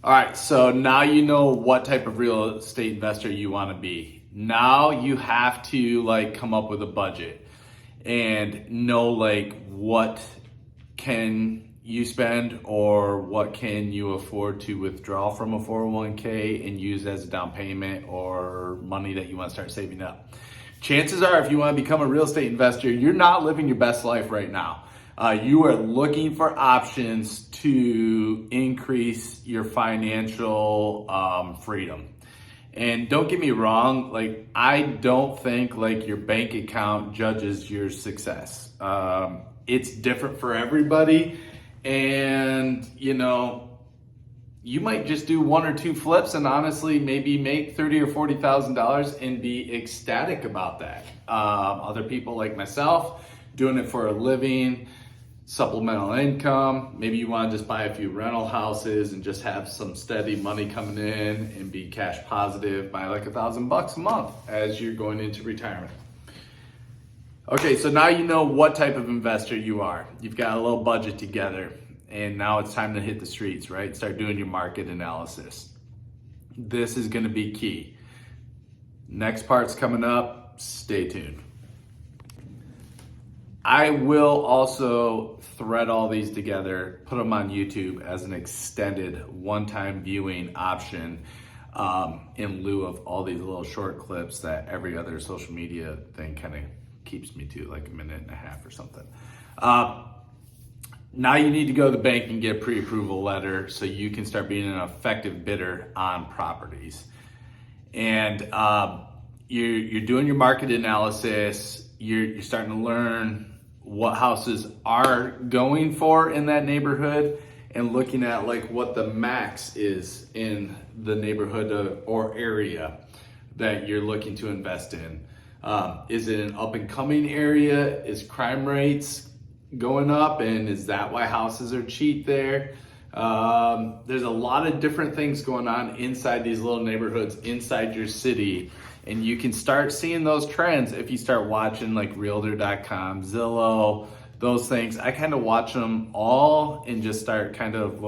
All right, so now you know what type of real estate investor you want to be. Now you have to come up with a budget and know what can you spend or what can you afford to withdraw from a 401k and use as a down payment or money that you want to start saving up. Chances are, if you want to become a real estate investor, you're not living your best life right now. You are looking for options to increase your financial freedom. And don't get me wrong, I don't think your bank account judges your success. It's different for everybody. And you might just do one or two flips and honestly maybe make $30,000 or $40,000 and be ecstatic about that. Other people like myself doing it for a living, supplemental income. Maybe you want to just buy a few rental houses and just have some steady money coming in and be cash positive by $1,000 a month as you're going into retirement. Okay, so now you know what type of investor you are. You've got a little budget together and now it's time to hit the streets, right? Start doing your market analysis. This is going to be key. Next part's coming up. Stay tuned. I will also thread all these together, put them on YouTube as an extended one-time viewing option in lieu of all these little short clips that every other social media thing kind of keeps me to, like a minute and a half or something. Now you need to go to the bank and get a pre-approval letter so you can start being an effective bidder on properties. And you're doing your market analysis, you're starting to learn what houses are going for in that neighborhood and looking at what the max is in the neighborhood or area that you're looking to invest in. Is it an up and coming area? Is crime rates going up, and is that why houses are cheap there? There's a lot of different things going on inside these little neighborhoods, inside your city, and you can start seeing those trends if you start watching Realtor.com, Zillow, those things. I kind of watch them all and just start kind of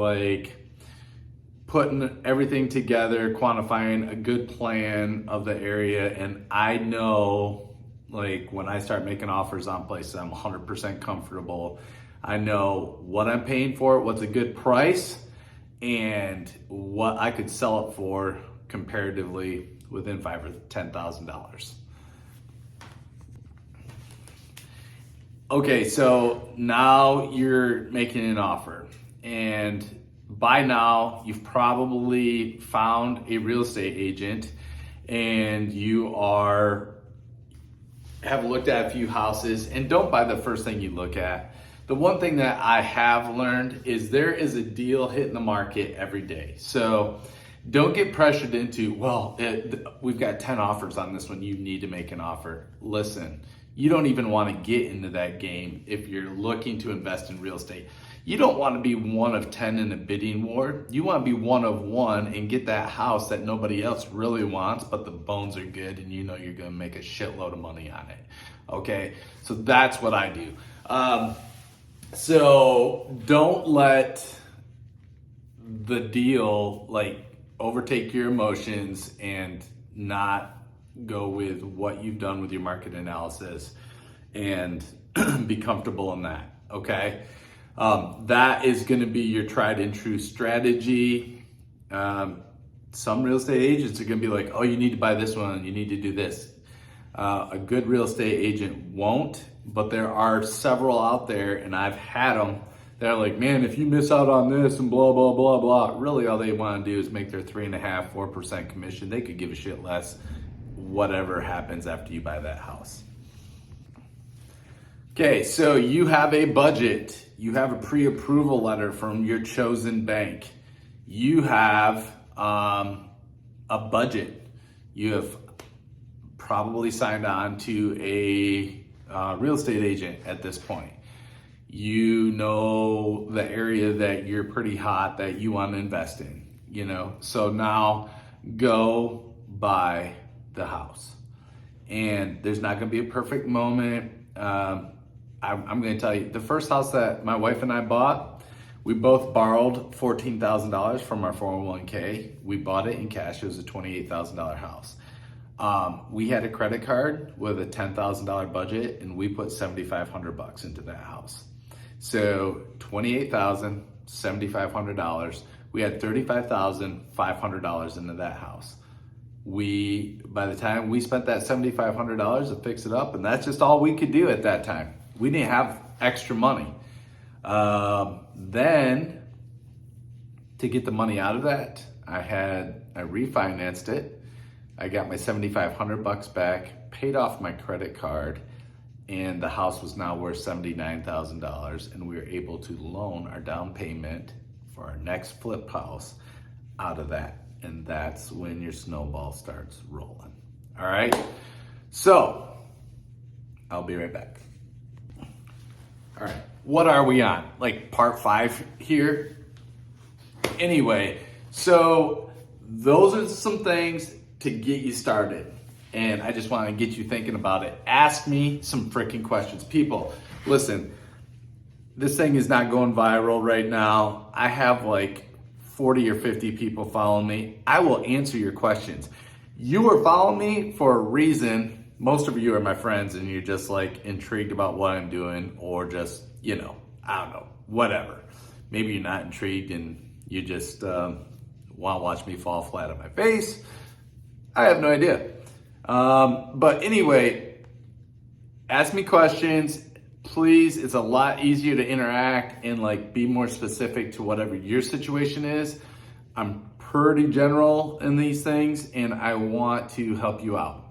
putting everything together, quantifying a good plan of the area, and I know when I start making offers on places, I'm 100% comfortable. I know what I'm paying for it, what's a good price, and what I could sell it for comparatively within $5,000 or $10,000. Okay, so now you're making an offer, and by now you've probably found a real estate agent and you have looked at a few houses. And don't buy the first thing you look at. The one thing that I have learned is there is a deal hitting the market every day. So don't get pressured into, we've got 10 offers on this one, you need to make an offer. Listen, you don't even want to get into that game if you're looking to invest in real estate. You don't want to be one of 10 in a bidding war. You want to be one of one and get that house that nobody else really wants, but the bones are good and you know you're going to make a shitload of money on it. Okay, so that's what I do. So don't let the deal overtake your emotions and not go with what you've done with your market analysis and be comfortable in that, okay? That is going to be your tried and true strategy. Some real estate agents are going to be like, oh, you need to buy this one, you need to do this. A good real estate agent won't, but there are several out there, and I've had them. They're like, man, if you miss out on this and blah, blah, blah, blah. Really, all they want to do is make their 3.5%, 4% commission. They could give a shit less whatever happens after you buy that house. Okay, so you have a budget. You have a pre-approval letter from your chosen bank. You have a budget. You have probably signed on to a real estate agent at this point. You know the area that you're pretty hot that you want to invest in, So now go buy the house. And there's not going to be a perfect moment. I'm going to tell you, the first house that my wife and I bought, We both borrowed $14,000 from our 401k. We bought it in cash. It was a $28,000 house. We had a credit card with a $10,000 budget, and we put $7,500 into that house. So $28,000, $7,500. We had $35,500 into that house. By the time we spent that $7,500 to fix it up, and that's just all we could do at that time. We didn't have extra money. Then to get the money out of that, I refinanced it. I got my $7,500 back, paid off my credit card, and the house was now worth $79,000, and we were able to loan our down payment for our next flip house out of that. And that's when your snowball starts rolling. All right. So I'll be right back. All right. What are we on? Like part 5 here? Anyway, so those are some things to get you started. And I just want to get you thinking about it. Ask me some freaking questions. People, listen, this thing is not going viral right now. I have like 40 or 50 people following me. I will answer your questions. You are following me for a reason. Most of you are my friends and you're just like intrigued about what I'm doing, or just, I don't know, whatever. Maybe you're not intrigued and you just want to watch me fall flat on my face. I have no idea. But anyway, ask me questions. Please, it's a lot easier to interact and like be more specific to whatever your situation is. I'm pretty general in these things and I want to help you out.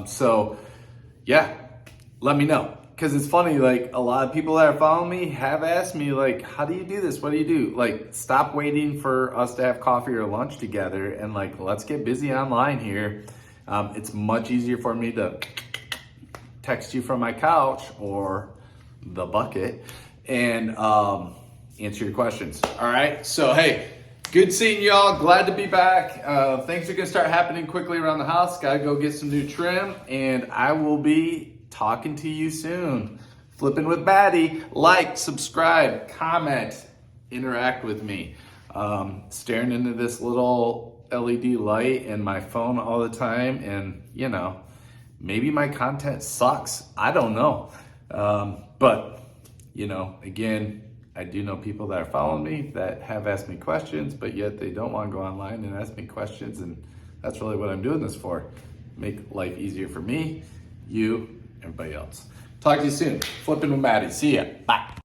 So yeah, let me know. Cause it's funny, like a lot of people that are following me have asked me like, how do you do this? What do you do? Like, stop waiting for us to have coffee or lunch together and like, let's get busy online here. It's much easier for me to text you from my couch or the bucket and answer your questions. All right. So, hey, good seeing y'all. Glad to be back. Things are going to start happening quickly around the house. Got to go get some new trim, and I will be talking to you soon. Flipping with Batty. Like, subscribe, comment, interact with me. Staring into this little LED light and my phone all the time, and maybe my content sucks. I don't know. But, again, I do know people that are following me that have asked me questions, but yet they don't want to go online and ask me questions. And that's really what I'm doing this for. Make life easier for me, you, everybody else. Talk to you soon. Flipping with Maddie. See ya. Bye.